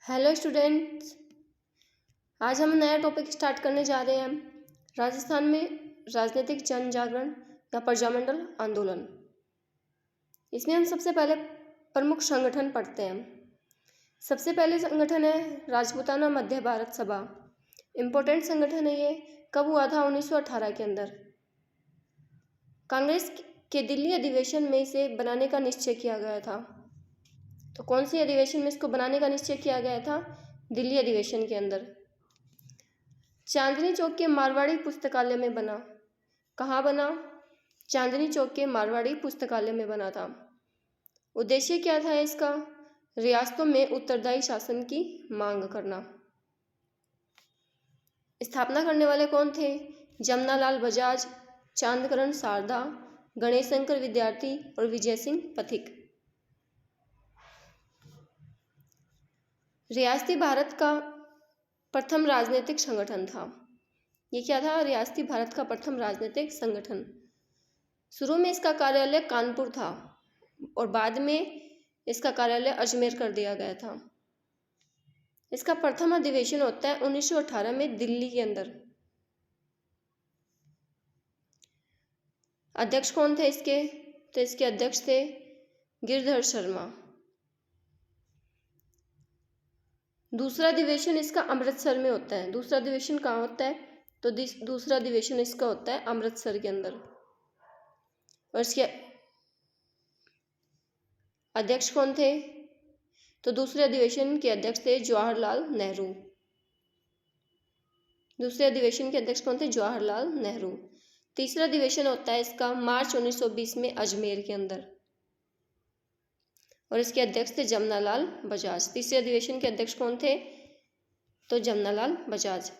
Hello students. आज हम नया टॉपिक स्टार्ट करने जा रहे हैं। राजस्थान में राजनीतिक जन जागरण या प्रजामंडल आंदोलन। इसमें हम सबसे पहले प्रमुख संगठन पढ़ते हैं। सबसे पहले संगठन है राजपूताना मध्य भारत सभा। इम्पोर्टेंट संगठन है ये। कब हुआ था? 1918 के अंदर। कांग्रेस के दिल्ली अधिवेशन में इसे बनाने का निश्चय किया गया था। तो कौन सी अधिवेशन में इसको बनाने का निश्चय किया गया था? दिल्ली अधिवेशन के अंदर। चांदनी चौक के मारवाड़ी पुस्तकालय में बना। कहाँ बना? चांदनी चौक के मारवाड़ी पुस्तकालय में बना था। उद्देश्य क्या था इसका? रियासतों में उत्तरदायी शासन की मांग करना। स्थापना करने वाले कौन थे? जमनालाल बजाज, चांदकरण शारदा, गणेश शंकर विद्यार्थी और विजय सिंह पथिक। रियासती भारत का प्रथम राजनीतिक संगठन था। ये क्या था? रियासती भारत का प्रथम राजनीतिक संगठन। शुरू में इसका कार्यालय कानपुर था और बाद में इसका कार्यालय अजमेर कर दिया गया था। इसका प्रथम अधिवेशन होता है 1918 में दिल्ली के अंदर। अध्यक्ष कौन थे इसके? तो इसके अध्यक्ष थे गिरधर शर्मा। दूसरा अधिवेशन इसका अमृतसर में होता है। दूसरा अधिवेशन कहाँ होता है? तो दूसरा अधिवेशन इसका होता है अमृतसर के अंदर। और इसके अध्यक्ष कौन थे? तो दूसरे अधिवेशन के अध्यक्ष थे जवाहरलाल नेहरू। दूसरे अधिवेशन के अध्यक्ष कौन थे? जवाहरलाल नेहरू। तीसरा अधिवेशन होता है इसका मार्च 1920 में अजमेर के अंदर और इसके अध्यक्ष थे जमनालाल बजाज। तीसरे अधिवेशन के अध्यक्ष कौन थे? तो जमनालाल बजाज।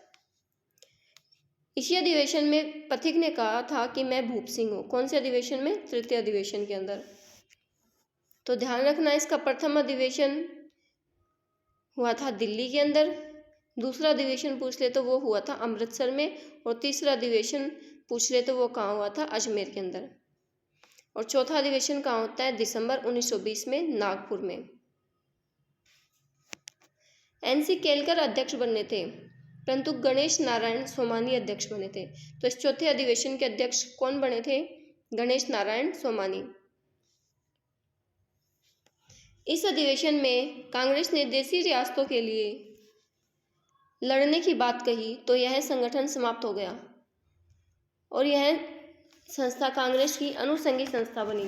इसी अधिवेशन में पथिक ने कहा था कि मैं भूप सिंह हूँ। कौन से अधिवेशन में? तृतीय अधिवेशन के अंदर। तो ध्यान रखना, इसका प्रथम अधिवेशन हुआ था दिल्ली के अंदर। दूसरा अधिवेशन पूछ ले तो वो हुआ था अमृतसर में और तीसरा अधिवेशन पूछ ले तो वो कहाँ हुआ था? अजमेर के अंदर। और चौथा अधिवेशन कहाँ होता है? दिसंबर 1920 में नागपुर में। एनसी केलकर अध्यक्ष बने थे परंतु गणेश नारायण सोमानी अध्यक्ष बने थे। तो इस चौथे अधिवेशन के अध्यक्ष कौन बने थे? गणेश नारायण सोमानी। इस अधिवेशन में कांग्रेस ने देशी रियासतों के लिए लड़ने की बात कही तो यह संगठन समाप्त हो गया और यह संस्था कांग्रेस की अनुषंगी संस्था बनी।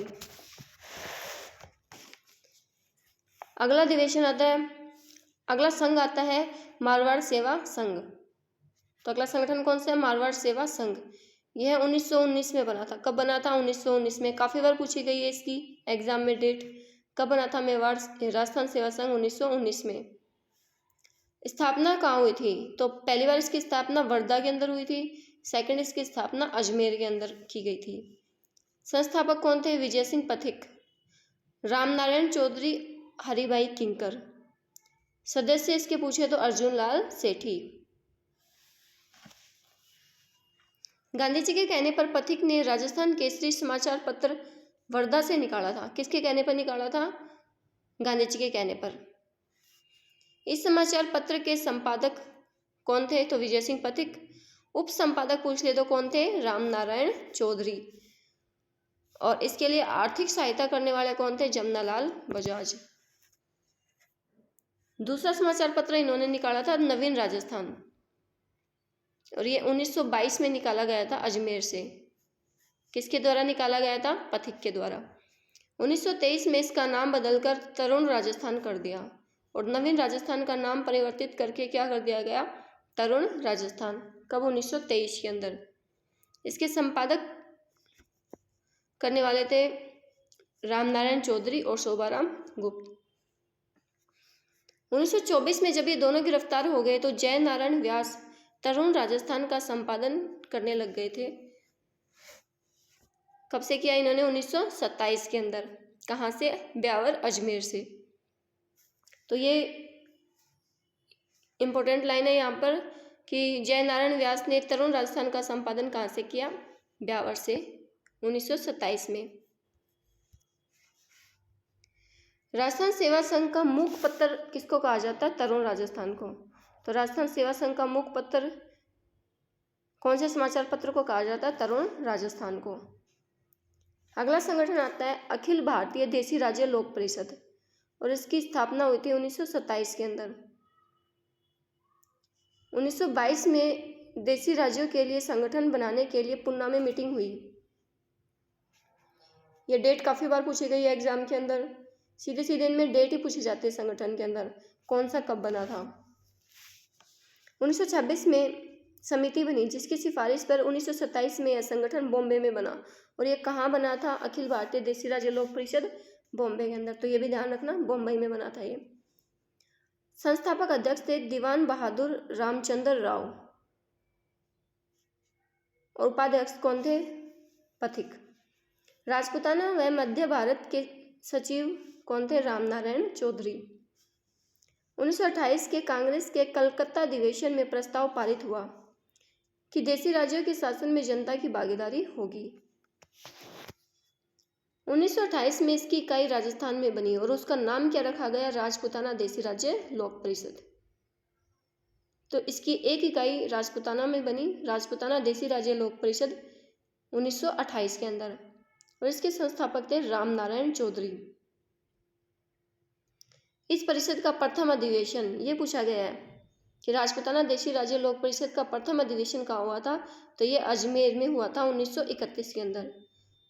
अगला अधिवेशन आता है, अगला संघ आता है मारवाड़ सेवा संघ। तो अगला संगठन कौन सा है? मारवाड़ सेवा संघ। यह 1919 में बना था। कब बना था? 1919 में। काफ़ी बार पूछी गई है इसकी एग्जाम में डेट। कब बना था मेवाड़ राजस्थान सेवा संघ? 1919 में। स्थापना कहाँ हुई थी? तो पहली बार इसकी स्थापना वर्धा के अंदर हुई थी। सेकंड इसकी स्थापना अजमेर के अंदर की गई थी। संस्थापक कौन थे? विजय सिंह पथिक, रामनारायण चौधरी, हरिभाई किंकर। सदस्य इसके पूछे तो अर्जुन लाल सेठी। गांधी जी के कहने पर पथिक ने राजस्थान केसरी समाचार पत्र वर्धा से निकाला था। किसके कहने पर निकाला था? गांधी जी के कहने पर। इस समाचार पत्र के संपादक कौन थे? तो विजय सिंह पथिक। उप संपादक पूछ ले तो कौन थे? रामनारायण चौधरी। और इसके लिए आर्थिक सहायता करने वाले कौन थे? जमनालाल बजाज। दूसरा समाचार पत्र इन्होंने निकाला था नवीन राजस्थान और ये 1922 में निकाला गया था अजमेर से। किसके द्वारा निकाला गया था? पथिक के द्वारा। 1923 में इसका नाम बदलकर तरुण राजस्थान कर दिया और नवीन राजस्थान का नाम परिवर्तित करके क्या कर दिया गया? तरुण राजस्थान। कब? 1923 के अंदर। इसके संपादक करने वाले थे रामनारायण चौधरी और शोभाराम गुप्त। 1924 में जब ये दोनों गिरफ्तार हो गए तो जय नारायण व्यास तरुण राजस्थान का संपादन करने लग गए थे। कब से किया इन्होंने? 1927 के अंदर। कहाँ से? ब्यावर अजमेर से। तो ये इम्पोर्टेंट लाइन है यहाँ पर कि जय नारायण व्यास ने तरुण राजस्थान का संपादन कहाँ से किया? ब्यावर से, 1927 में। राजस्थान सेवा संघ का मुखपत्र किसको कहा जाता है? तरुण राजस्थान को। तो राजस्थान सेवा संघ का मुखपत्र कौन से समाचार पत्र को कहा जाता है? तरुण राजस्थान को। अगला संगठन आता है अखिल भारतीय देसी राज्य लोक परिषद, और इसकी स्थापना हुई थी 1927 के अंदर। 1922 में देसी राज्यों के लिए संगठन बनाने के लिए पुणे में मीटिंग हुई। ये डेट काफ़ी बार पूछी गई है एग्जाम के अंदर, सीधे सीधे इनमें डेट ही पूछी जाती है संगठन के अंदर, कौन सा कब बना था। 1926 में समिति बनी जिसकी सिफारिश पर 1927 में यह संगठन बॉम्बे में बना, और ये कहाँ बना था? अखिल भारतीय देसी राज्य लोक परिषद बॉम्बे के अंदर। तो ये भी ध्यान रखना, बॉम्बे में बना था ये। संस्थापक अध्यक्ष थे दीवान बहादुर रामचंद्र राव, और उपाध्यक्ष कौन थे? पथिक। राजपूताना व मध्य भारत के सचिव कौन थे? रामनारायण चौधरी। 1928 के कांग्रेस के कलकत्ता अधिवेशन में प्रस्ताव पारित हुआ कि देसी राज्यों के शासन में जनता की भागीदारी होगी। 1928 में इसकी इकाई राजस्थान में बनी और उसका नाम क्या रखा गया? राजपूताना देसी राज्य लोक परिषद। तो इसकी एक इकाई राजपूताना में बनी, राजपूताना देसी राज्य लोक परिषद 1928 के अंदर, और इसके संस्थापक थे रामनारायण चौधरी। इस परिषद का प्रथम अधिवेशन ये पूछा गया है कि राजपूताना देशी राज्य लोक परिषद का प्रथम अधिवेशन कहाँ हुआ था? तो ये अजमेर में हुआ था 1931 के अंदर,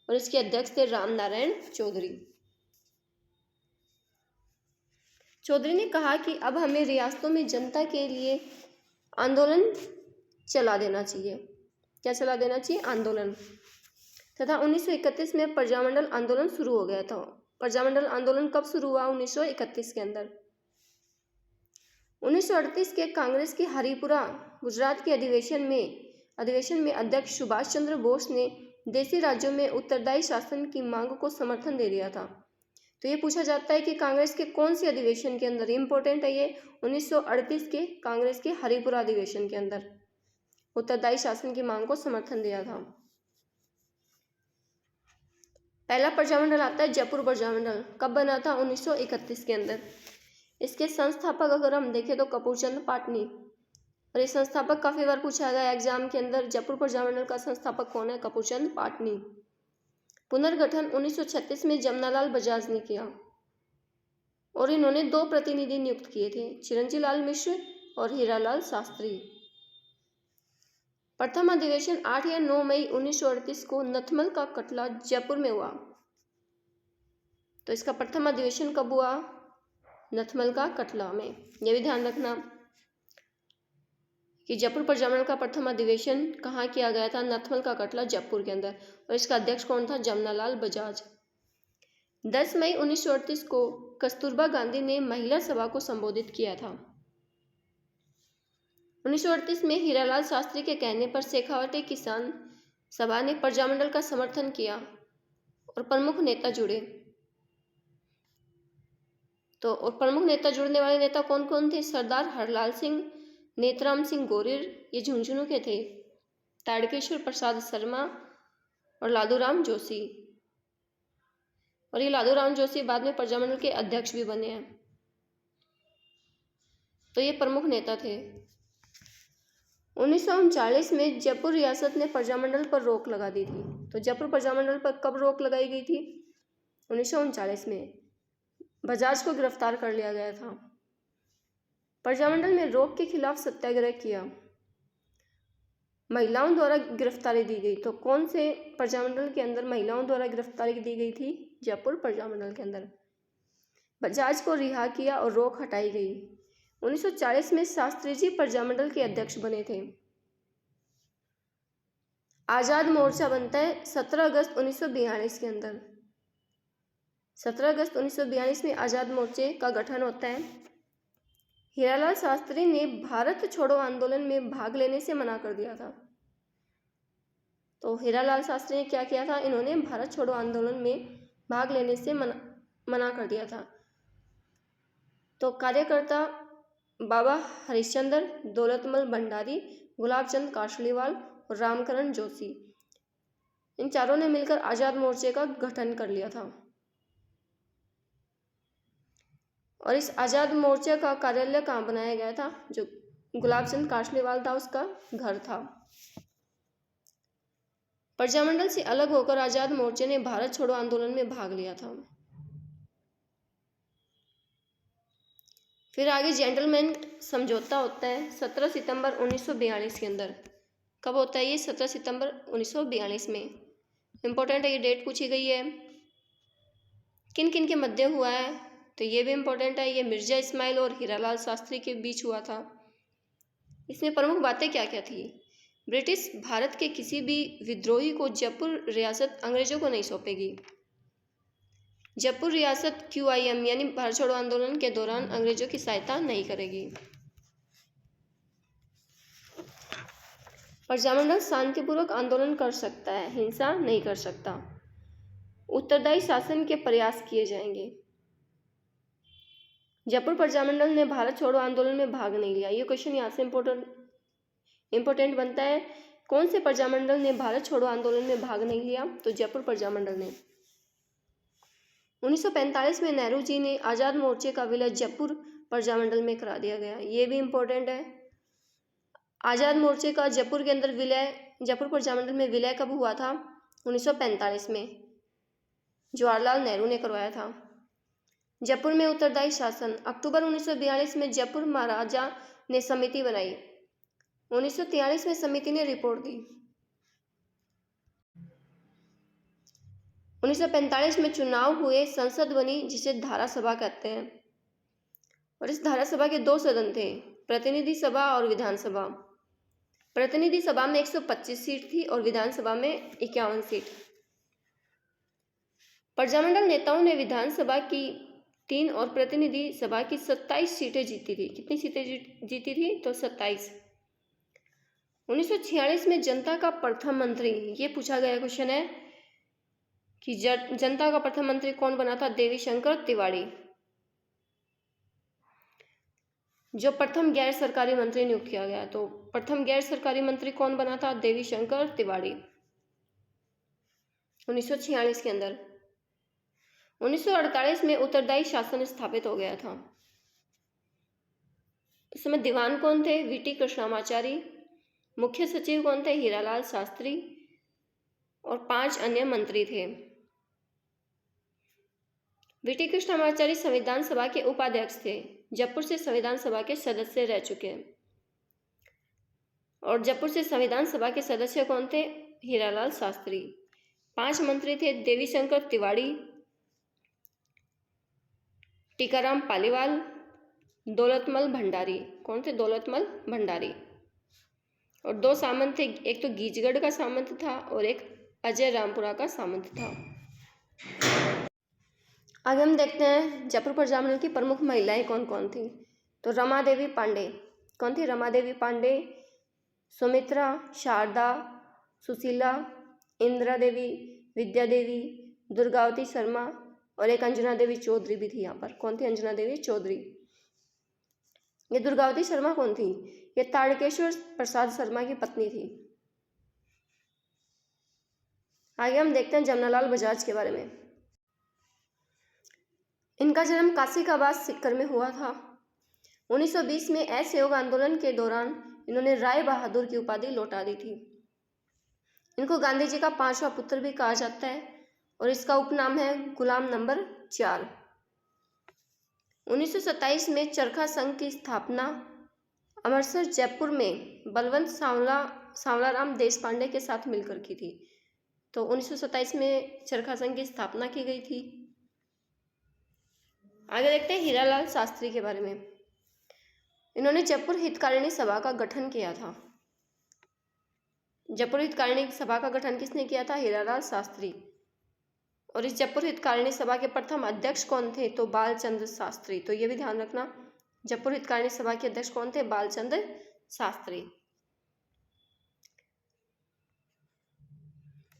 और इसके अध्यक्ष थे रामनारायण चौधरी। चौधरी ने कहा कि अब हमें रियासतों में जनता के लिए आंदोलन चला देना चाहिए। क्या चला देना चाहिए? आंदोलन। तथा 1931 में प्रजामंडल आंदोलन शुरू हो गया था। प्रजामंडल आंदोलन कब शुरू हुआ? 1931 के अंदर। 1938 के कांग्रेस की हरिपुरा गुजरात के अधिवेशन में अध्यक्ष सुभाष चंद्र बोस ने देसी राज्यों में उत्तरदायी शासन की मांग को समर्थन दे दिया था। तो ये पूछा जाता है कि कांग्रेस के कौन से अधिवेशन के अंदर, इंपॉर्टेंट है ये, 1938 के कांग्रेस के हरिपुरा अधिवेशन के अंदर उत्तरदायी शासन की मांग को समर्थन दिया था। पहला प्रजामंडल आता है जयपुर प्रजामंडल, कब बना था? 1931 के अंदर। इसके संस्थापक अगर हम देखें तो कपूरचंद पाटनी, और ये संस्थापक काफ़ी बार पूछा गया एग्जाम के अंदर। जयपुर प्रजामंडल का संस्थापक कौन है? कपूरचंद पाटनी। पुनर्गठन 1936 में जमनालाल बजाज ने किया, और इन्होंने 2 प्रतिनिधि नियुक्त किए थे, चिरंजी लाल मिश्र और हीरालाल शास्त्री। प्रथम अधिवेशन 8 या 9 मई 1938 को नथमल का कटला जयपुर में हुआ। तो इसका प्रथम अधिवेशन कब हुआ? नथमल का कटला में। यह भी ध्यान रखना कि जयपुर प्रजामंडल का प्रथम अधिवेशन कहाँ किया गया था? नथमल का कटला जयपुर के अंदर, और इसका अध्यक्ष कौन था? जमनालाल बजाज। 10 मई 1938 को कस्तूरबा गांधी ने महिला सभा को संबोधित किया था। 1938 में हीरालाल शास्त्री के कहने पर शेखावटी किसान सभा ने प्रजामंडल का समर्थन किया और प्रमुख नेता जुड़े। तो और प्रमुख नेता जुड़ने वाले नेता कौन कौन थे? सरदार हरलाल सिंह, नेतराम सिंह गोरिर, ये झुंझुनू के थे, ताड़केश्वर प्रसाद शर्मा और लादूराम जोशी। और ये लादूराम जोशी बाद में प्रजामंडल के अध्यक्ष भी बने हैं। तो ये प्रमुख नेता थे। 1939 में जयपुर रियासत ने प्रजामंडल पर रोक लगा दी थी। तो जयपुर प्रजामंडल पर कब रोक लगाई गई थी? 1939 में। बजाज को गिरफ्तार कर लिया गया था। प्रजामंडल में रोक के खिलाफ सत्याग्रह किया। महिलाओं द्वारा गिरफ्तारी दी गई। तो कौन से प्रजामंडल के अंदर महिलाओं द्वारा गिरफ्तारी दी गई थी? जयपुर प्रजामंडल के अंदर। बजाज को रिहा किया और रोक हटाई गई। 1940 में शास्त्री जी प्रजामंडल के अध्यक्ष बने थे। आज़ाद मोर्चा बनता है 17 अगस्त 1942 के अंदर। 17 अगस्त 1942 में आज़ाद मोर्चे का गठन होता है। हीरालाल शास्त्री ने भारत छोड़ो आंदोलन में भाग लेने से मना कर दिया था। तो हीरालाल शास्त्री ने क्या किया था? इन्होंने भारत छोड़ो आंदोलन में भाग लेने से मना कर दिया था। तो कार्यकर्ता बाबा हरिश्चंद्र, दौलतमल भंडारी, गुलाब चंद काशलीवाल और रामकरण जोशी, इन चारों ने मिलकर आज़ाद मोर्चे का गठन कर लिया था। और इस आज़ाद मोर्चा का कार्यालय कहाँ बनाया गया था? जो गुलाब चंद काठलिवाल था उसका घर था। प्रजामंडल से अलग होकर आज़ाद मोर्चे ने भारत छोड़ो आंदोलन में भाग लिया था। फिर आगे जेंटलमैन समझौता होता है 17 सितंबर 1942 के अंदर। कब होता है ये? 17 सितंबर 1942 में। इम्पोर्टेंट है, ये डेट पूछी गई है। किन किन के मध्य हुआ है तो ये भी इम्पोर्टेंट है। ये मिर्जा इस्माइल और हीरालाल शास्त्री के बीच हुआ था। इसमें प्रमुख बातें क्या क्या थी? ब्रिटिश भारत के किसी भी विद्रोही को जयपुर रियासत अंग्रेजों को नहीं सौंपेगी। जयपुर रियासत QIM यानी भारत छोड़ो आंदोलन के दौरान अंग्रेजों की सहायता नहीं करेगी। प्रजामंडल शांतिपूर्वक आंदोलन कर सकता है, हिंसा नहीं कर सकता। उत्तरदायी शासन के प्रयास किए जाएंगे। जयपुर प्रजामंडल ने भारत छोड़ो आंदोलन में भाग नहीं लिया। ये क्वेश्चन यहाँ से इम्पोर्टेंट बनता है। कौन से प्रजामंडल ने भारत छोड़ो आंदोलन में भाग नहीं लिया? तो जयपुर प्रजामंडल ने। 1945 में नेहरू जी ने आज़ाद मोर्चे का विलय जयपुर प्रजामंडल में करा दिया गया। ये भी इम्पोर्टेंट है। आज़ाद मोर्चे का जयपुर के अंदर विलय, जयपुर प्रजामंडल में विलय कब हुआ था? 1945 में जवाहरलाल नेहरू ने करवाया था। जयपुर में उत्तरदायी शासन। अक्टूबर 1942 में जयपुर महाराजा ने समिति बनाई। 1943 में समिति ने रिपोर्ट दी। 1945 में चुनाव हुए, संसद बनी जिसे धारा सभा कहते हैं। और इस धारा सभा के 2 सदन थे, प्रतिनिधि सभा और विधानसभा। प्रतिनिधि सभा में 125 सीट थी और विधानसभा में 51 सीट। प्रजामंडल नेताओं ने विधानसभा की 3 और प्रतिनिधि सभा की 27 सीटें जीती थी। कितनी सीटें जीती थी? तो 27। 1946 में जनता का प्रथम मंत्री, ये पूछा गया क्वेश्चन है कि जनता का प्रथम मंत्री कौन बना था? देवीशंकर तिवारी। जो प्रथम गैर सरकारी मंत्री नियुक्त किया गया, तो प्रथम गैर सरकारी मंत्री कौन बना था? देवीशंकर तिवारी, 1946 के अंदर। 1948 में उत्तरदायी शासन स्थापित हो गया था। इस समय दीवान कौन थे? VT कृष्णामाचारी। मुख्य सचिव कौन थे? हीरालाल शास्त्री और 5 अन्य मंत्री थे। VT कृष्णामाचारी संविधान सभा के उपाध्यक्ष थे। जयपुर से संविधान सभा के सदस्य रह चुके हैं। और जयपुर से संविधान सभा के सदस्य कौन थे? हीरालाल शास्त्री। 5 मंत्री थे, देवीशंकर तिवारी, टीकाराम पालीवाल, दौलतमल भंडारी। कौन थे? दौलतमल भंडारी। और 2 सामंत थे, एक तो गीजगढ़ का सामंत था और एक अजय रामपुरा का सामंत था। आगे हम देखते हैं जयपुर प्रजामंडल की प्रमुख महिलाएं कौन कौन थी। तो रमा देवी पांडे। कौन थी? रमा देवी पांडे, सुमित्रा, शारदा, सुशीला, इंदिरा देवी, विद्या देवी, दुर्गावती शर्मा और एक अंजना देवी चौधरी भी थी यहाँ पर। कौन थी? अंजना देवी चौधरी। ये दुर्गावती शर्मा कौन थी? ये तारकेश्वर प्रसाद शर्मा की पत्नी थी। आगे हम देखते हैं जमनालाल बजाज के बारे में। इनका जन्म काशिकाबाद सीकर में हुआ था। 1920 में असहयोग आंदोलन के दौरान इन्होंने राय बहादुर की उपाधि लौटा दी थी। इनको गांधी जी का 5वां पुत्र भी कहा जाता है और इसका उपनाम है गुलाम नंबर 4। 1927 में चरखा संघ की स्थापना अमृतसर जयपुर में बलवंत सांवलाराम देशपांडे के साथ मिलकर की थी। तो 1927 में चरखा संघ की स्थापना की गई थी। आगे देखते हैं हीरालाल शास्त्री के बारे में। इन्होंने जयपुर हितकारिणी सभा का गठन किया था। जयपुर हितकारिणी सभा का गठन किसने किया था? हीरालाल शास्त्री। और इस जयपुर हितकारिणी सभा के प्रथम अध्यक्ष कौन थे? तो बालचंद्र शास्त्री। तो ये भी ध्यान रखना, जयपुर हितकारिणी सभा के अध्यक्ष कौन थे? बालचंद्र शास्त्री।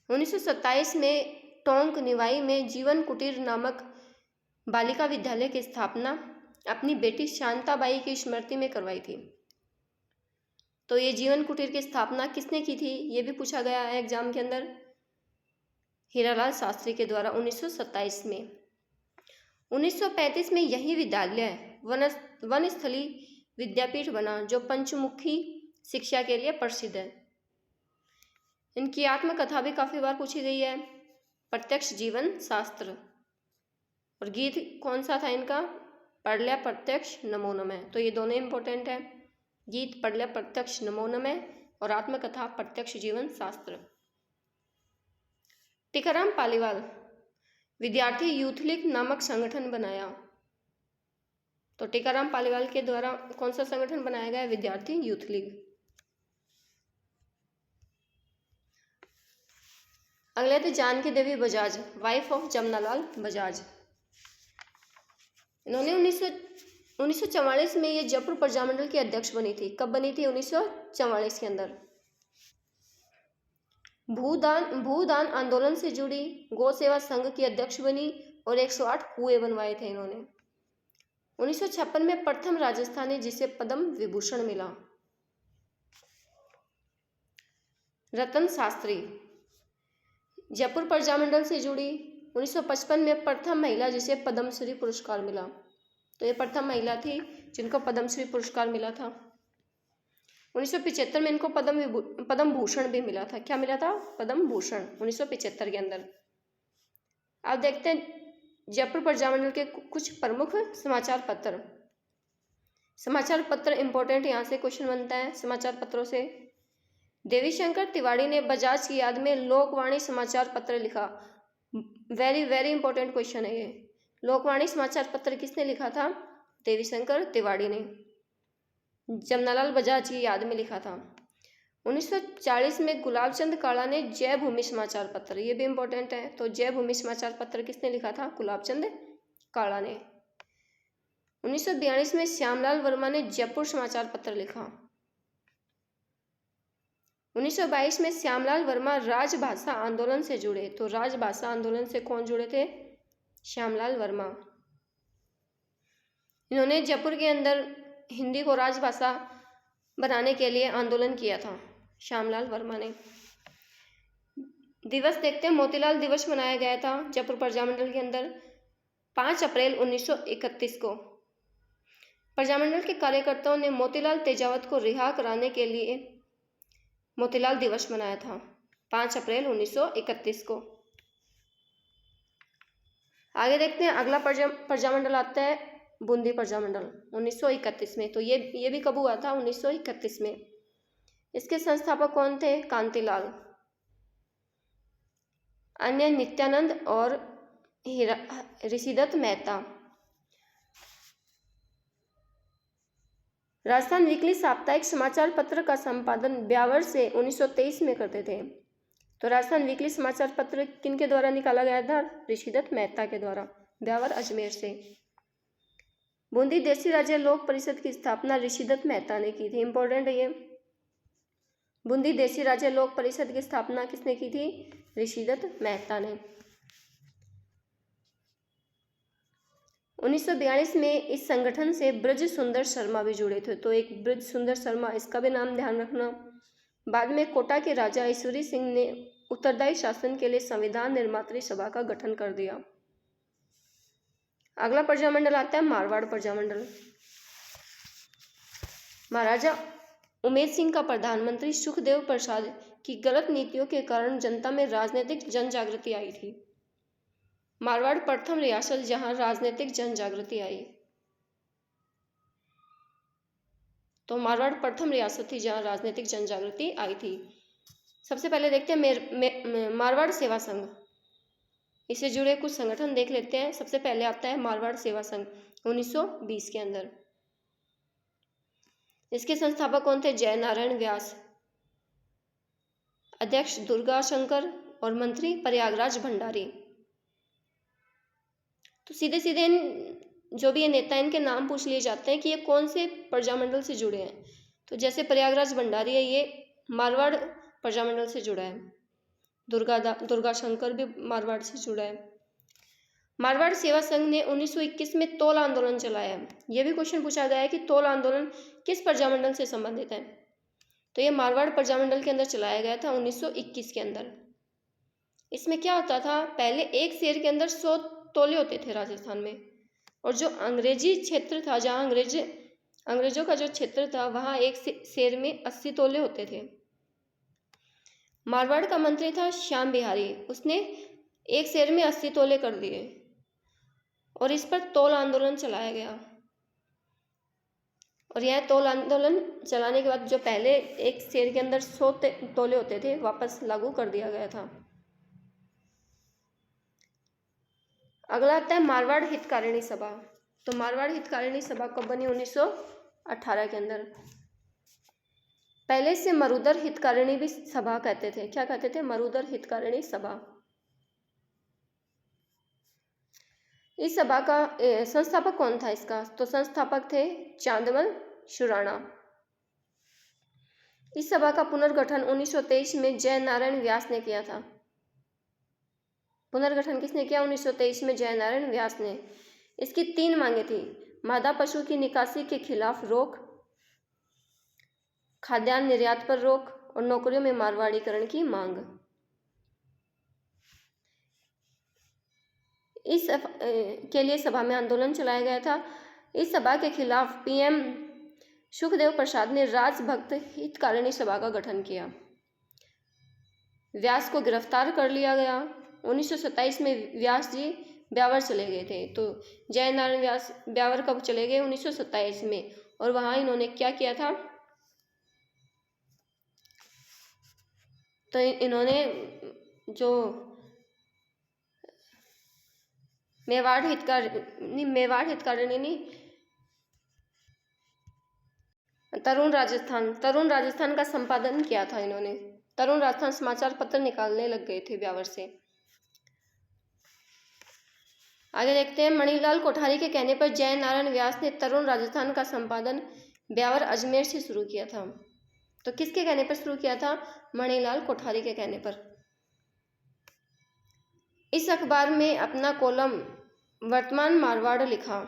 1927 में टोंक निवाई में जीवन कुटीर नामक बालिका विद्यालय की स्थापना अपनी बेटी शांताबाई की स्मृति में करवाई थी। तो ये जीवन कुटीर की स्थापना किसने की थी? ये भी पूछा गया है एग्जाम के अंदर। हीरालाल शास्त्री के द्वारा 1927 में। 1935 में यही विद्यालय वनस्थली विद्यापीठ बना जो पंचमुखी शिक्षा के लिए प्रसिद्ध है। इनकी आत्मकथा भी काफी बार पूछी गई है, प्रत्यक्ष जीवन शास्त्र। और गीत कौन सा था इनका? पढ़ल्या प्रत्यक्ष नमो नमः। तो ये दोनों इंपॉर्टेंट है, गीत पढ़ल्या प्रत्यक्ष नमो नमः और आत्मकथा प्रत्यक्ष जीवन शास्त्र। टीकाराम पालीवाल विद्यार्थी यूथ लीग नामक संगठन बनाया। तो टीकाराम पालीवाल के द्वारा कौन सा संगठन बनाया गया? विद्यार्थी यूथ लीग। अगले थे जानकी देवी बजाज, वाइफ ऑफ जमनालाल बजाज। इन्होंने 1944 में ये जयपुर प्रजामंडल की अध्यक्ष बनी थी। कब बनी थी? 1944 के अंदर। भूदान आंदोलन से जुड़ी गौ सेवा संघ की अध्यक्ष बनी और 108 कुएं बनवाए थे इन्होंने। 1956 में प्रथम राजस्थानी जिसे पद्म विभूषण मिला। रतन शास्त्री जयपुर प्रजामंडल से जुड़ी 1955 में प्रथम महिला जिसे पद्मश्री पुरस्कार मिला। तो ये प्रथम महिला थी जिनको पद्मश्री पुरस्कार मिला था। 1975 में इनको पद्म भूषण भी मिला था। क्या मिला था? पद्म भूषण 1975 के अंदर। अब देखते हैं जयपुर प्रजामंडल के कुछ प्रमुख समाचार पत्र। समाचार पत्र इंपॉर्टेंट, यहाँ से क्वेश्चन बनता है समाचार पत्रों से। देवी शंकर तिवारी ने बजाज की याद में लोकवाणी समाचार पत्र लिखा। वेरी वेरी इंपॉर्टेंट क्वेश्चन है ये। लोकवाणी समाचार पत्र किसने लिखा था? देवी शंकर तिवारी ने जमनालाल बजाज की याद में लिखा था। 1940 में गुलाबचंद काला ने जय भूमि समाचार पत्र, ये भी इंपॉर्टेंट है। तो जय भूमि समाचार पत्र किसने लिखा था? गुलाबचंद काला ने। 1942 में श्यामलाल वर्मा ने जयपुर समाचार पत्र लिखा। 1922 में श्यामलाल वर्मा राजभाषा आंदोलन से जुड़े। तो राजभाषा आंदोलन से कौन जुड़े थे? श्यामलाल वर्मा। इन्होंने जयपुर के अंदर हिंदी को राजभाषा बनाने के लिए आंदोलन किया था, श्यामलाल वर्मा ने। दिवस देखते हैं, मोतीलाल दिवस मनाया गया था जयपुर प्रजामंडल के अंदर 5 अप्रैल 1931 को। प्रजामंडल के कार्यकर्ताओं ने मोतीलाल तेजावत को रिहा कराने के लिए मोतीलाल दिवस मनाया था 5 अप्रैल 1931 को। आगे देखते हैं, अगला प्रजामंडल आता है बूंदी प्रजामंडल 1931 में। तो ये भी कब हुआ था? 1931 में। इसके संस्थापक कौन थे? कांतिलाल, अन्य नित्यानंद और ऋषिदत्त मेहता। राजस्थान वीकली साप्ताहिक समाचार पत्र का संपादन ब्यावर से 1923 में करते थे। तो राजस्थान वीकली समाचार पत्र किनके द्वारा निकाला गया था? ऋषिदत्त मेहता के द्वारा, ब्यावर अजमेर से। बूंदी देसी राज्य लोक परिषद की स्थापना ऋषिदत्त मेहता ने की थी। इंपॉर्टेंट है ये। बूंदी देसी राज्य लोक परिषद की स्थापना किसने की थी? ऋषिदत्त मेहता ने। 1942 में इस संगठन से ब्रज सुंदर शर्मा भी जुड़े थे। तो एक ब्रज सुंदर शर्मा, इसका भी नाम ध्यान रखना। बाद में कोटा के राजा ईश्वरी सिंह ने उत्तरदायी शासन के लिए संविधान निर्मात्री सभा का गठन कर दिया। अगला प्रजामंडल आता है मारवाड़ प्रजामंडल। महाराजा उमेद सिंह का प्रधानमंत्री सुखदेव प्रसाद की गलत नीतियों के कारण जनता में राजनीतिक जन जागृति आई थी। मारवाड़ प्रथम रियासत जहां राजनीतिक जन जागृति आई। तो मारवाड़ प्रथम रियासत थी जहां राजनीतिक जन जागृति आई थी। सबसे पहले देखते हैं मारवाड़ सेवा संघ। इससे जुड़े कुछ संगठन देख लेते हैं। सबसे पहले आता है मारवाड़ सेवा संघ 1920 के अंदर। इसके संस्थापक कौन थे? जय नारायण व्यास, अध्यक्ष दुर्गा शंकर और मंत्री प्रयागराज भंडारी। तो सीधे सीधे जो भी ये नेता, इनके नाम पूछ लिए जाते हैं कि ये कौन से प्रजामंडल से जुड़े हैं। तो जैसे प्रयागराज भंडारी है, ये मारवाड़ प्रजामंडल से जुड़ा है। दुर्गा शंकर भी मारवाड़ से जुड़ा है। मारवाड़ सेवा संघ ने 1921 में तोल आंदोलन चलाया है। यह भी क्वेश्चन पूछा गया है कि तोल आंदोलन किस प्रजामंडल से संबंधित है। तो ये मारवाड़ प्रजामंडल के अंदर चलाया गया था 1921 के अंदर। इसमें क्या होता था? पहले एक शेर के अंदर 100 तोले होते थे राजस्थान में। और जो अंग्रेजी क्षेत्र था, जहाँ अंग्रेजों का जो क्षेत्र था, वहाँ एक शेर में 80 तोले होते थे। मारवाड़ का मंत्री था श्याम बिहारी, उसने एक शेर में 80 तोले कर दिए और इस पर तोल आंदोलन चलाया गया। और यह तोल आंदोलन चलाने के बाद जो पहले एक शेर के अंदर 100 तोले होते थे, वापस लागू कर दिया गया था। अगला आता है मारवाड़ हितकारिणी सभा। तो मारवाड़ हितकारिणी सभा कब बनी? 1918 के अंदर। पहले से मरुधर हितकारिणी भी सभा कहते थे। क्या कहते थे? मरुधर हितकारिणी सभा। इस सभा का संस्थापक कौन था इसका? तो संस्थापक थे चांदमल शुराणा। इस सभा का पुनर्गठन 1923 में जय नारायण व्यास ने किया था। पुनर्गठन किसने किया? 1923 में जय नारायण व्यास ने। इसकी 3 मांगे थी: मादा पशु की निकासी के खिलाफ रोक, खाद्यान्न निर्यात पर रोक और नौकरियों में मारवाड़ीकरण की मांग। इस के लिए सभा में आंदोलन चलाया गया था। इस सभा के खिलाफ पीएम सुखदेव प्रसाद ने राजभक्त हितकारिणी सभा का गठन किया। व्यास को गिरफ्तार कर लिया गया। 1927 में व्यास जी ब्यावर चले गए थे। तो जय नारायण व्यास ब्यावर कब चले गए? 1927 में। और वहाँ इन्होंने क्या किया था? तो इन्होंने जो मेवाड़ हितकारिणी तरुण राजस्थान का संपादन किया था इन्होंने। तरुण राजस्थान समाचार पत्र निकालने लग गए थे ब्यावर से। आगे देखते हैं, मणिलाल कोठारी के कहने पर जय नारायण व्यास ने तरुण राजस्थान का संपादन ब्यावर अजमेर से शुरू किया था। तो किसके कहने पर शुरू किया था? मणिलाल कोठारी के कहने पर। इस अखबार में अपना कॉलम वर्तमान मारवाड़ लिखा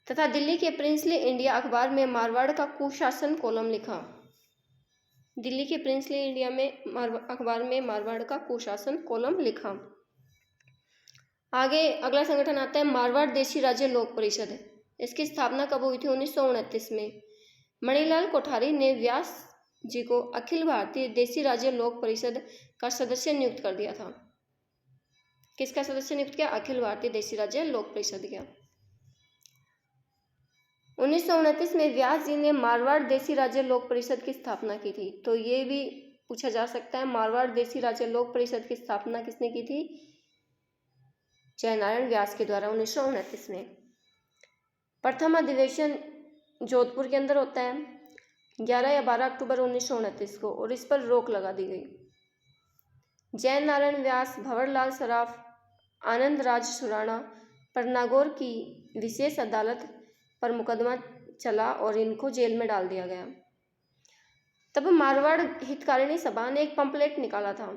तथा दिल्ली के प्रिंसली इंडिया अखबार में मारवाड़ का कुशासन कॉलम लिखा। दिल्ली के प्रिंसली इंडिया में अखबार में मारवाड़ का कुशासन कॉलम लिखा। आगे अगला संगठन आता है मारवाड़ देशी राज्य लोक परिषद। इसकी स्थापना कब हुई थी? 1929 में। मणिलाल कोठारी ने व्यास जी को अखिल भारतीय देशी राज्य लोक परिषद का सदस्य नियुक्त कर दिया था। किसका सदस्य नियुक्त किया? अखिल भारतीय देशी राज्य लोक परिषद का। 1929 में व्यास जी ने मारवाड़ देशी राज्य लोक परिषद की स्थापना की थी। तो ये भी पूछा जा सकता है, मारवाड़ देशी राज्य लोक परिषद की स्थापना किसने की थी? जय नारायण व्यास के द्वारा 1929 में। प्रथम अधिवेशन जोधपुर के अंदर होता है 11 या 12 अक्टूबर 1929 को, और इस पर रोक लगा दी गई। जय नारायण व्यास, भंवरलाल सराफ, आनंद राज सुराणा पर नागौर की विशेष अदालत पर मुकदमा चला और इनको जेल में डाल दिया गया। तब मारवाड़ हितकारिणी सभा ने एक पंपलेट निकाला था।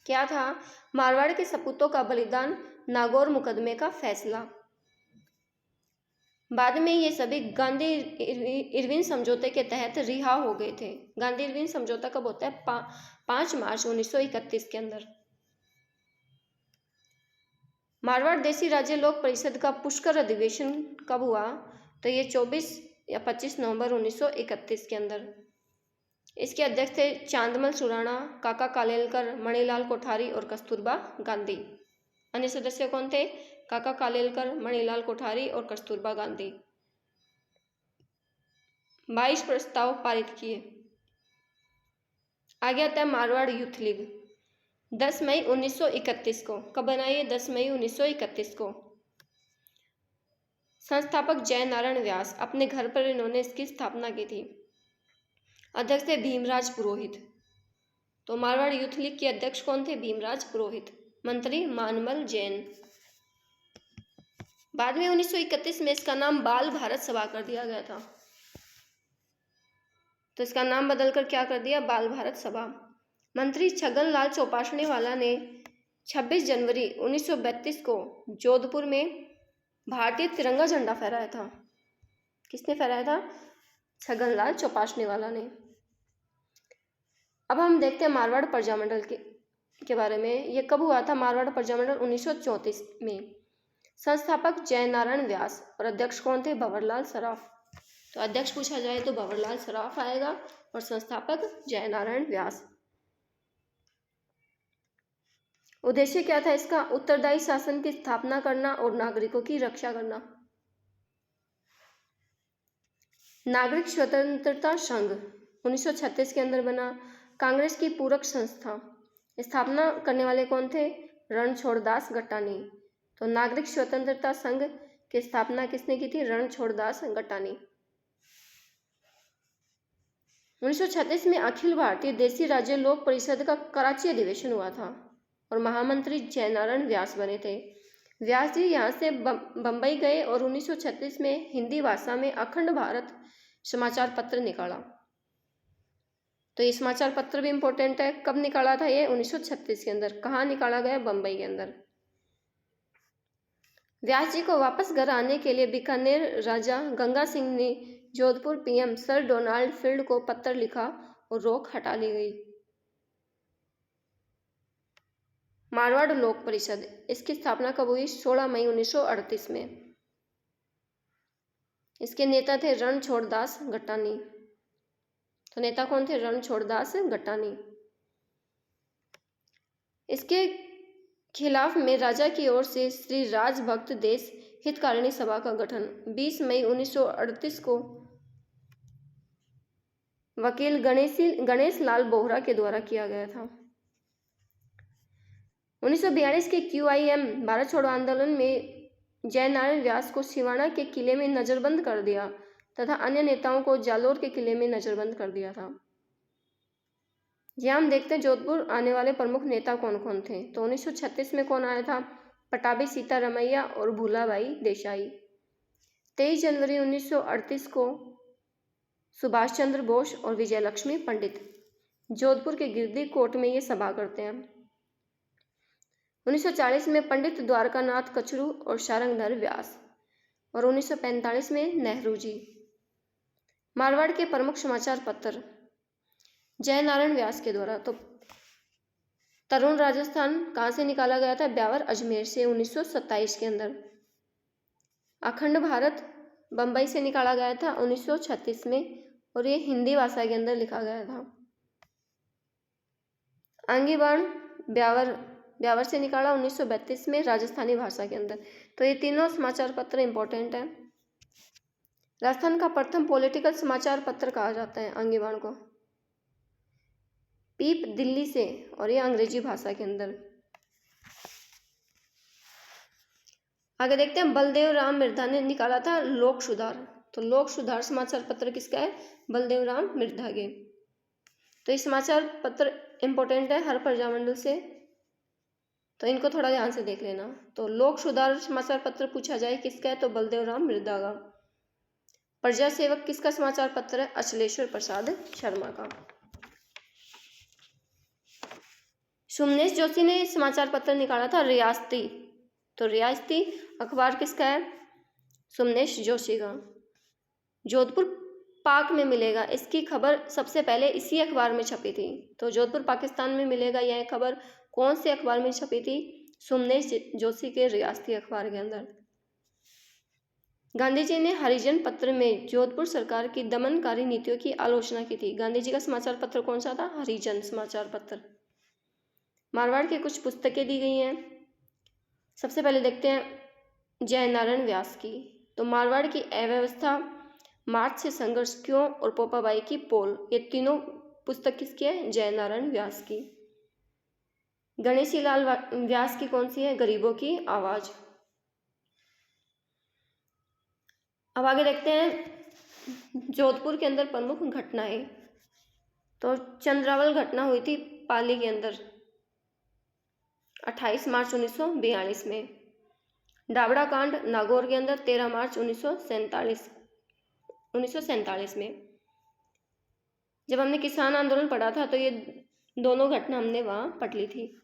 क्या था? मारवाड़ के सपूतों का बलिदान, नागौर मुकदमे का फैसला। बाद में ये सभी गांधी इरविन समझौते के तहत रिहा हो गए थे। गांधी इरविन समझौता कब होता है? 5 मार्च 1931 के अंदर। मारवाड़ देशी राज्य लोक परिषद का पुष्कर अधिवेशन कब हुआ? तो ये 24 या 25 नवंबर 1931 के अंदर। इसके अध्यक्ष थे चांदमल सुराणा, काका कालेलकर, मणिलाल कोठारी और कस्तूरबा गांधी। अन्य सदस्य कौन थे? काका कालेलकर, मणिलाल कोठारी और कस्तूरबा गांधी। 22 प्रस्ताव पारित किए। आगे आता है मारवाड़ यूथ लीग। 10 मई 1931 को। कब बनाई? 10 मई 1931 को। संस्थापक जय नारायण व्यास, अपने घर पर इन्होंने इसकी स्थापना की थी। अध्यक्ष थे भीमराज पुरोहित। तो मारवाड़ यूथ लीग के अध्यक्ष कौन थे? भीमराज पुरोहित। मंत्री मानमल जैन। बाद में 1931 में इसका नाम बाल भारत सभा कर दिया गया था। तो इसका नाम बदलकर क्या कर दिया? बाल भारत सभा। मंत्री छगन लाल चौपाशणी वाला ने 26 जनवरी 1932 को जोधपुर में भारतीय तिरंगा झंडा फहराया था। किसने फहराया था? छगन लाल चौपाशणी वाला ने। अब हम देखते हैं मारवाड़ प्रजामंडल के बारे में। ये कब हुआ था? मारवाड़ प्रजामंडल 1934 में। संस्थापक जयनारायण व्यास और अध्यक्ष कौन थे? भंवरलाल सराफ। तो अध्यक्ष पूछा जाए तो भंवरलाल सराफ आएगा और संस्थापक जयनारायण व्यास। उद्देश्य क्या था इसका? उत्तरदायी शासन की स्थापना करना और नागरिकों की रक्षा करना। नागरिक स्वतंत्रता संघ 1936 के अंदर बना। कांग्रेस की पूरक संस्था, स्थापना करने वाले कौन थे? रणछोड़दास गट्टानी। तो नागरिक स्वतंत्रता संघ की स्थापना किसने की थी? रणछोड़दास गट्टानी। 1936 में अखिल भारतीय देशी राज्य लोक परिषद का कराची अधिवेशन हुआ था और महामंत्री जयनारायण व्यास बने थे। व्यास जी यहाँ से बम्बई गए और 1936 में हिंदी भाषा में अखंड भारत समाचार पत्र निकाला। तो ये समाचार पत्र भी इम्पोर्टेंट है। कब निकाला था ये? 1936 के अंदर। कहाँ निकाला गया? बम्बई के अंदर। व्यास जी को वापस घर आने के लिए बीकानेर राजा गंगा सिंह ने Jodhpur PM sir Donald field को पत्र लिखा और रोक हटा ली गई। मारवाड़ लोक परिषद, इसकी स्थापना कब हुई? 16 मई 1938 में। इसके नेता थे रणछोड़दास गट्टानी। तो नेता कौन थे? रणछोड़दास गट्टानी। इसके खिलाफ में राजा की ओर से श्री राजभक्त देश हितकारिणी सभा का गठन 20 मई 1938 को वकील गणेश लाल बोहरा के द्वारा किया गया था। 1942 के QIM भारत छोड़ो आंदोलन में जयनारायण व्यास को सिवाना के किले में नजरबंद कर दिया तथा अन्य नेताओं को जालोर के किले में नजरबंद कर दिया था। यहाँ हम देखते हैं जोधपुर आने वाले प्रमुख नेता कौन कौन थे। तो 1936 में कौन आया था? पटाभी सीतारमैया और भूलाबाई देसाई। 23 जनवरी 1938 को सुभाष चंद्र बोस और विजयलक्ष्मी पंडित जोधपुर के गिरदी कोट में ये सभा करते हैं। 1940 में पंडित द्वारकानाथ कचरू और शारंगधर व्यास और 1945 में नेहरू जी। मारवाड़ के प्रमुख समाचार पत्र जयनारायण व्यास के द्वारा। तो तरुण राजस्थान कहाँ से निकाला गया था? ब्यावर अजमेर से 1927 के अंदर। अखंड भारत बम्बई से निकाला गया था 1936 में और ये हिंदी भाषा के अंदर लिखा गया था। आंगीबाण ब्यावर से निकाला 1932 में राजस्थानी भाषा के अंदर। तो ये तीनों समाचार पत्र इंपॉर्टेंट है। राजस्थान का प्रथम पॉलिटिकल समाचार पत्र कहा जाता है आंगीबाण को। पीप दिल्ली से और ये अंग्रेजी भाषा के अंदर। आगे देखते हैं बलदेव राम मिर्धा ने निकाला था लोक सुधार। तो लोक सुधार समाचार पत्र किसका है? बलदेव राम मिर्धा के। तो ये समाचार पत्र इंपॉर्टेंट है हर प्रजामंडल से, तो इनको थोड़ा ध्यान से देख लेना। तो लोक सुधार समाचार पत्र पूछा जाए किसका है? तो बलदेव राम मिर्धा का। प्रजा सेवक किसका समाचार पत्र है? अचलेश्वर प्रसाद शर्मा का। सुमनेश जोशी ने समाचार पत्र निकाला था रियासती। तो रियासती अखबार किसका है? सुमनेश जोशी का। जोधपुर पाक में मिलेगा, इसकी खबर सबसे पहले इसी अखबार में छपी थी। तो जोधपुर पाकिस्तान में मिलेगा, यह खबर कौन से अखबार में छपी थी? सुमनेश जोशी के रियासती अखबार के अंदर। गांधी जी ने हरिजन पत्र में जोधपुर सरकार की दमनकारी नीतियों की आलोचना की थी। गांधी जी का समाचार पत्र कौन सा था? हरिजन समाचार पत्र। मारवाड़ की कुछ पुस्तकें दी गई हैं। सबसे पहले देखते हैं जयनारायण व्यास की। तो मारवाड़ की अव्यवस्था, मार्च से संघर्ष क्यों और पोपाबाई की पोल, ये तीनों पुस्तक किसकी है? जयनारायण व्यास की। गणेशी लाल व्यास की कौन सी है? गरीबों की आवाज। अब आगे देखते हैं जोधपुर के अंदर प्रमुख घटनाएं। तो चंद्रावल घटना हुई थी पाली के अंदर 28 मार्च 1942 में। डाबड़ा कांड नागौर के अंदर 13 मार्च 1947 में। जब हमने किसान आंदोलन पढ़ा था तो ये दोनों घटना हमने वहाँ पढ़ ली थी।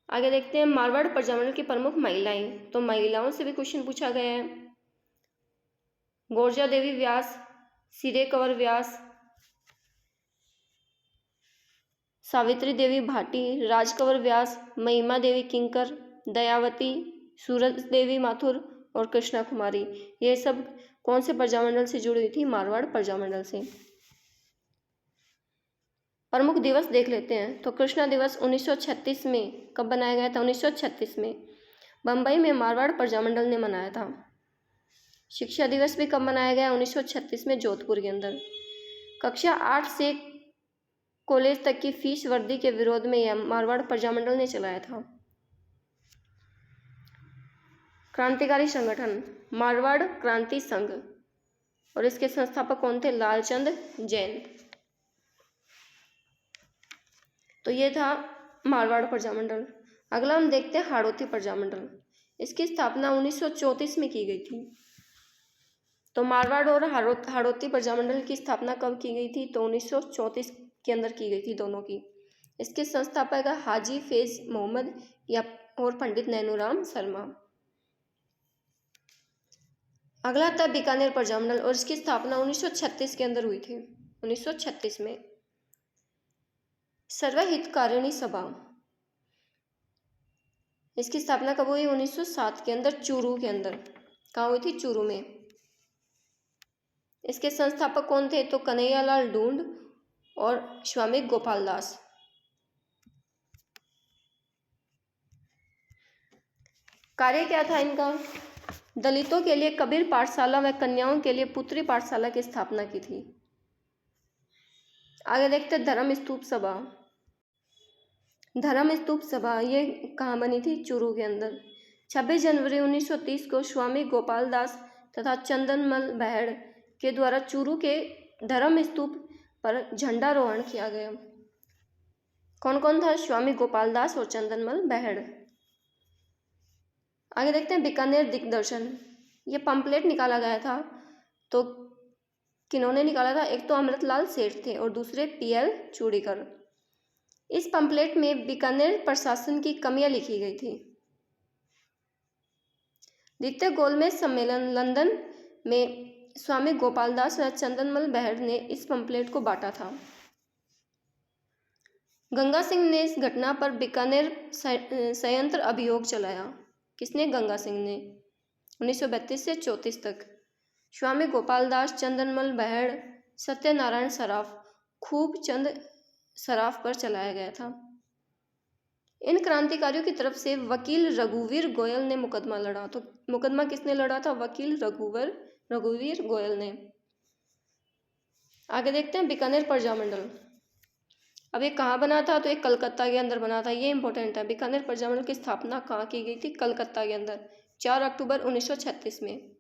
आगे देखते हैं मारवाड़ प्रजामंडल की प्रमुख महिलाएं। तो महिलाओं से भी क्वेश्चन पूछा गया है। गोरजा देवी व्यास, सिरे कंवर व्यास, सावित्री देवी भाटी, राजकंवर व्यास, महिमा देवी किंकर, दयावती, सूरज देवी माथुर और कृष्णा कुमारी, ये सब कौन से प्रजामंडल से जुड़ी हुई थी? मारवाड़ प्रजामंडल से। प्रमुख दिवस देख लेते हैं। तो कृष्णा दिवस 1936 में कब बनाया गया था? 1936 में बम्बई में मारवाड़ प्रजामंडल ने मनाया था। शिक्षा दिवस भी कब मनाया गया? 1936 में जोधपुर के अंदर। कक्षा 8 से कॉलेज तक की फीस वृद्धि के विरोध में यह मारवाड़ प्रजामंडल ने चलाया था। क्रांतिकारी संगठन मारवाड़ क्रांति संघ, और इसके संस्थापक कौन थे? लालचंद जैन। तो ये था मारवाड़ प्रजामंडल। अगला हम देखते हैं हाड़ौती प्रजामंडल। इसकी स्थापना 1934 में की गई थी। तो मारवाड़ और हाड़ौती प्रजामंडल की स्थापना कब की गई थी? तो 1934 के अंदर की गई थी दोनों की। इसके संस्थापक हाजी फैज मोहम्मद या और पंडित नैनूराम शर्मा। अगला था बीकानेर प्रजामंडल, और इसकी स्थापना 1936 के अंदर हुई थी। 1936 में सर्वहितकारिणी सभा, इसकी स्थापना कब हुई? 1907 के अंदर, चूरू के अंदर। कहाँ हुई थी? चूरू में। इसके संस्थापक कौन थे? तो कन्हैयालाल ढूंढ और स्वामी गोपाल दास। कार्य क्या था इनका? दलितों के लिए कबीर पाठशाला व कन्याओं के लिए पुत्री पाठशाला की स्थापना की थी। आगे देखते धर्म स्तूप सभा। धर्म स्तूप सभा ये कहाँ बनी थी? चूरू के अंदर। 26 जनवरी 1930 को स्वामी गोपाल दास तथा चंदनमल बहड़ के द्वारा चूरू के धर्म स्तूप पर झंडारोहण किया गया। कौन कौन था? स्वामी गोपाल दास और चंदनमल बहड़। आगे देखते हैं बीकानेर दिग्दर्शन। ये पंपलेट निकाला गया था, तो किन्होंने निकाला था? एक तो अमृतलाल सेठ थे और दूसरे PL चूड़ीकर। इस पंपलेट में बीकानेर प्रशासन की कमियां लिखी गई थी। द्वितीय गोलमेज सम्मेलन लंदन में स्वामी गोपाल दास व चंदनमल बहड़ ने इस पंपलेट को बांटा था। गंगा सिंह ने इस घटना पर बीकानेर संयंत्र अभियोग चलाया। किसने? गंगा सिंह ने। 1932 से 34 तक स्वामी गोपाल दास, चंदनमल बहड़, सत्यनारायण सराफ, खूब चंद सराफ पर चलाया गया था। इन क्रांतिकारियों की तरफ से वकील रघुवीर गोयल ने मुकदमा लड़ा। तो मुकदमा किसने लड़ा था? वकील रघुवीर गोयल ने। आगे देखते हैं बीकानेर प्रजामंडल। अब ये कहाँ बना था? तो ये कलकत्ता के अंदर बना था। ये इंपॉर्टेंट है। बीकानेर प्रजामंडल की स्थापना कहाँ की गई थी? कलकत्ता के अंदर, 4 अक्टूबर 1936 में।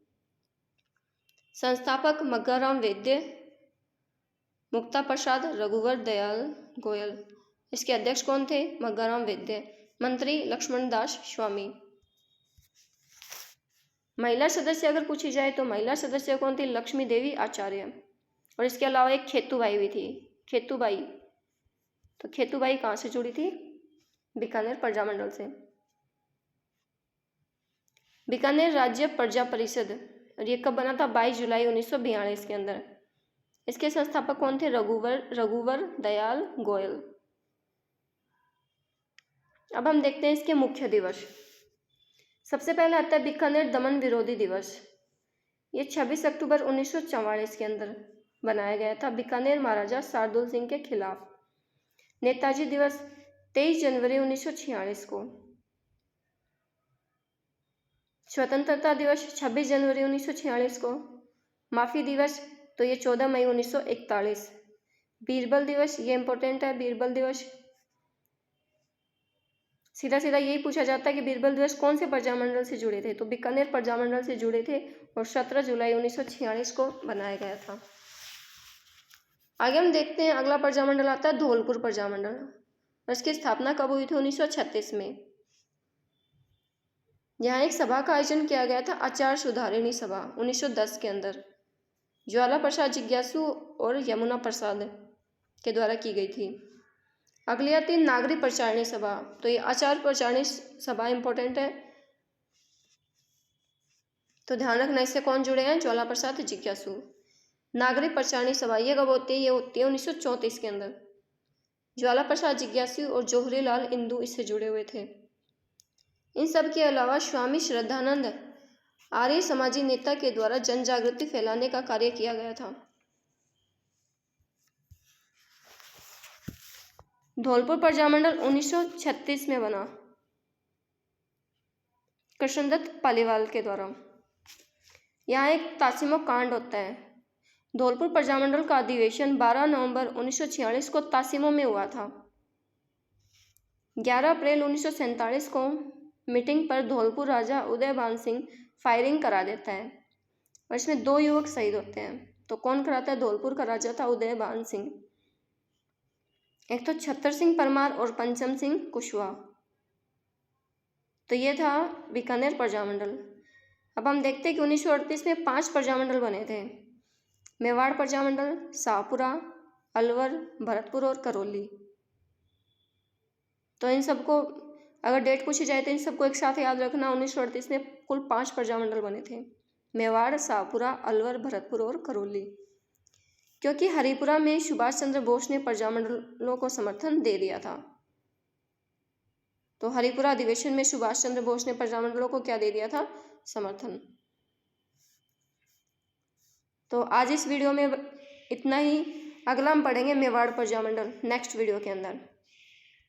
संस्थापक मग्गाराम वैद्य, मुक्ता प्रसाद, रघुवर दयाल गोयल। इसके अध्यक्ष कौन थे? मग्गाराम वैद्य। मंत्री लक्ष्मण दास स्वामी। महिला सदस्य अगर पूछी जाए तो महिला सदस्य कौन थी? लक्ष्मी देवी आचार्य। और इसके अलावा एक खेतूबाई भी थी। खेतूबाई, तो खेतूबाई कहाँ से जुड़ी थी? बीकानेर प्रजामंडल से। बीकानेर राज्य प्रजा परिषद, और ये कब बना था? 22 जुलाई 1942 के अंदर। इसके संस्थापक कौन थे? रघुवर दयाल गोयल। अब हम देखते हैं इसके मुख्य दिवस। सबसे पहले आता है बीकानेर दमन विरोधी दिवस। ये 26 अक्टूबर 1944 के अंदर बनाया गया था, बीकानेर महाराजा शार्दुल सिंह के खिलाफ। नेताजी दिवस 23 जनवरी 1946 को। स्वतंत्रता दिवस 26 जनवरी 1946 को। माफी दिवस तो ये 14 मई 1941। बीरबल दिवस, ये इंपॉर्टेंट है। बीरबल दिवस सीधा सीधा यही पूछा जाता है कि बीरबल दिवस कौन से प्रजामंडल से जुड़े थे? तो बीकानेर प्रजामंडल से जुड़े थे, और 17 जुलाई 1946 को बनाया गया था। आगे हम देखते हैं अगला प्रजामंडल आता है धौलपुर प्रजामंडल। इसकी स्थापना कब हुई थी? 1936 में। यहाँ एक सभा का आयोजन किया गया था, आचार सुधारिणी सभा, 1910 के अंदर। ज्वाला प्रसाद जिज्ञासु और यमुना प्रसाद के द्वारा की गई थी। अगली आती है नागरिक प्रचारणी सभा। तो ये आचार प्रचारणी सभा इंपॉर्टेंट है, तो ध्यान रखना इससे कौन जुड़े हैं? ज्वाला प्रसाद जिज्ञासु। नागरिक प्रचारणी सभा ये कब होती है? ये होती है 1934 के अंदर। ज्वाला प्रसाद जिज्ञासु और जवाहरीलाल इंदु इससे जुड़े हुए थे। इन सब के अलावा स्वामी श्रद्धानंद आर्य समाजी नेता के द्वारा जन जागृति फैलाने का कार्य किया गया था। धौलपुर प्रजामंडल 1936 में बना, कृष्णदत्त पालीवाल के द्वारा। यहाँ एक तासीमो कांड होता है। धौलपुर प्रजामंडल का अधिवेशन 12 नवंबर 1946 को तासीमो में हुआ था। 11 अप्रैल 1947 को मीटिंग पर धौलपुर राजा उदयभान सिंह फायरिंग करा देता है और इसमें 2 युवक शहीद होते हैं। तो कौन कराता है? धौलपुर का राजा था उदयभान सिंह। एक तो छतर सिंह परमार और पंचम सिंह कुशवाहा। तो ये था बीकानेर प्रजामंडल। अब हम देखते हैं कि 1938 में 5 प्रजामंडल बने थे। मेवाड़ प्रजामंडल, शाहपुरा, अलवर, भरतपुर और करौली। तो इन सबको अगर डेट पूछी जाए तो इन सबको एक साथ याद रखना। 1938 में कुल 5 प्रजामंडल बने थे, मेवाड़, शाहपुरा, अलवर, भरतपुर और करौली। क्योंकि हरिपुरा में सुभाष चंद्र बोस ने प्रजामंडलों को समर्थन दे दिया था। तो हरिपुरा अधिवेशन में सुभाष चंद्र बोस ने प्रजामंडलों को क्या दे दिया था? समर्थन। तो आज इस वीडियो में इतना ही। अगला हम पढ़ेंगे मेवाड़ प्रजामंडल नेक्स्ट वीडियो के अंदर।